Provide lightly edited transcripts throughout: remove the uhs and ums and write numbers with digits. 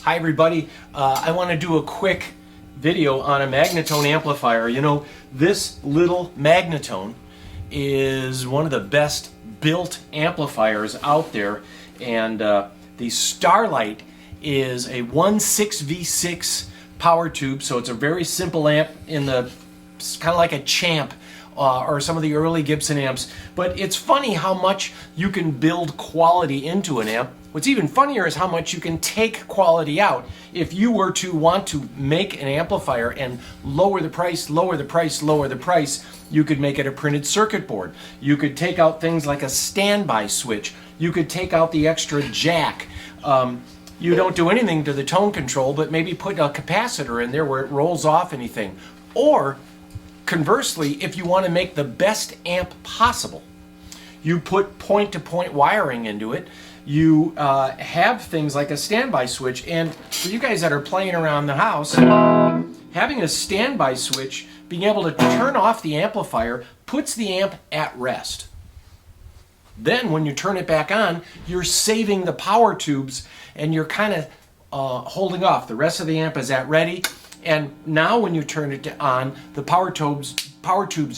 Hi everybody, I want to do a quick video on a Magnetone amplifier. You know, this little Magnetone is one of the best built amplifiers out there, and the Starlite is a 1.6V6 power tube, so it's a very simple amp in the, kind of like a Champ or some of the early Gibson amps. But it's funny how much you can build quality into an amp. What's even funnier is how much you can take quality out. If you were to want to make an amplifier and lower the price, you could make it a printed circuit board. You could take out things like a standby switch. You could take out the extra jack. You don't do anything to the tone control, but maybe put a capacitor in there where it rolls off anything. Or conversely, if you want to make the best amp possible, you put point-to-point wiring into it. You have things like a standby switch, and for you guys that are playing around the house, having a standby switch, being able to turn off the amplifier, puts the amp at rest. Then when you turn it back on, you're saving the power tubes and you're kind of holding off. The rest of the amp is at ready, and now when you turn it on, the power tubes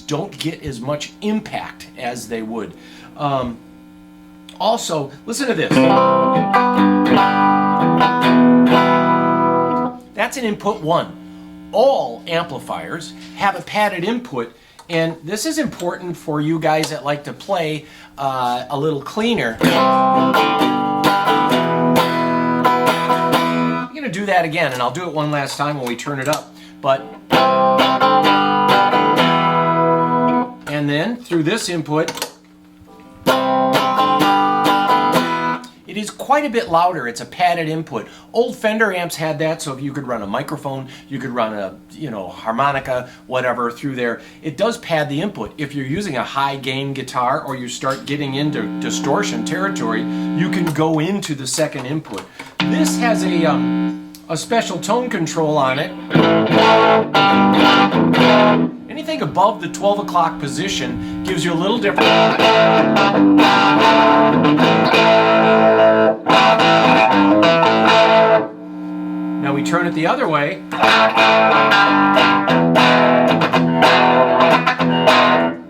don't get as much impact as they would. Also, listen to this. That's an input 1. All amplifiers have a padded input, and this is important for you guys that like to play a little cleaner. I'm going to do that again, and I'll do it one last time when we turn it up. And then through this input, it is quite a bit louder. It's a padded input. Old Fender amps had that, so if you could run a microphone, you could run a harmonica, whatever through there. It does pad the input. If you're using a high gain guitar or you start getting into distortion territory, you can go into the second input. This has a special tone control on it. Anything above the 12 o'clock position gives you a little different. Now we turn it the other way.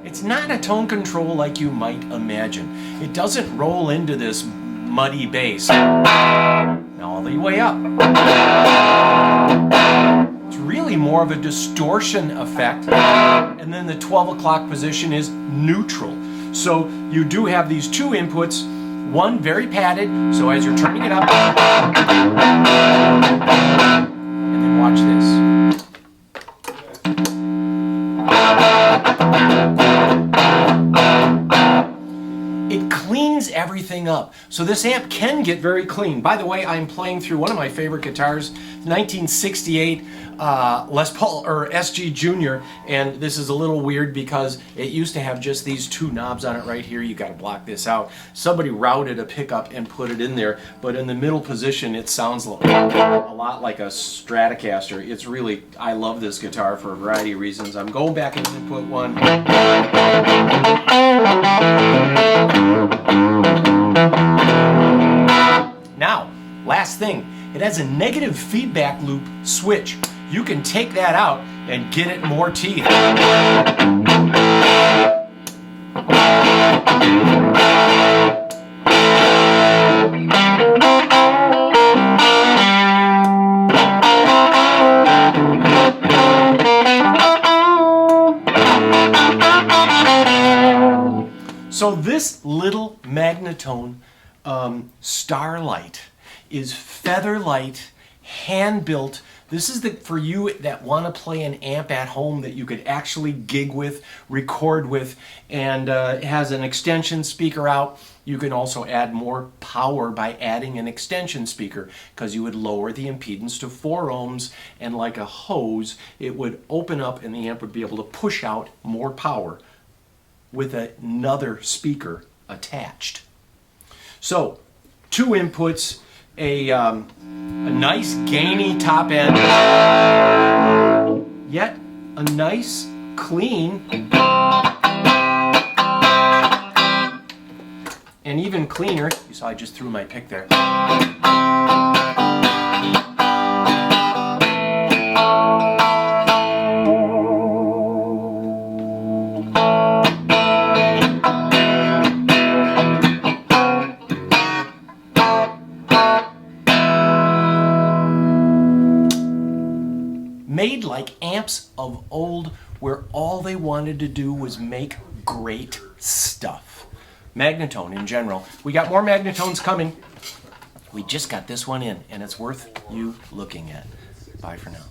It's not a tone control like you might imagine. It doesn't roll into this muddy bass. Now all the way up. It's really more of a distortion effect, and then the 12 o'clock position is neutral. So you do have these two inputs, one very padded, so as you're turning it up, and then watch this. It cleans everything up. So this amp can get very clean. By the way, I'm playing through one of my favorite guitars, 1968 Les Paul or SG Junior, and this is a little weird because it used to have just these two knobs on it right here. You got to block this out. Somebody routed a pickup and put it in there, but in the middle position it sounds a lot like a Stratocaster. It's really, I love this guitar for a variety of reasons. I'm going back into input 1. Now, last thing, it has a negative feedback loop switch. You can take that out and get it more teeth. So this little Magnatone Starlite is feather light, hand built. This is for you that want to play an amp at home that you could actually gig with, record with, and it has an extension speaker out. You can also add more power by adding an extension speaker, because you would lower the impedance to 4 ohms, and like a hose, it would open up and the amp would be able to push out more power with another speaker attached. So, 2 inputs, a nice gainy top end, yet a nice clean and even cleaner. You saw I just threw my pick there. amps of old where all they wanted to do was make great stuff. Magnetone in general. We got more Magnetones coming. We just got this one in, and it's worth you looking at. Bye for now.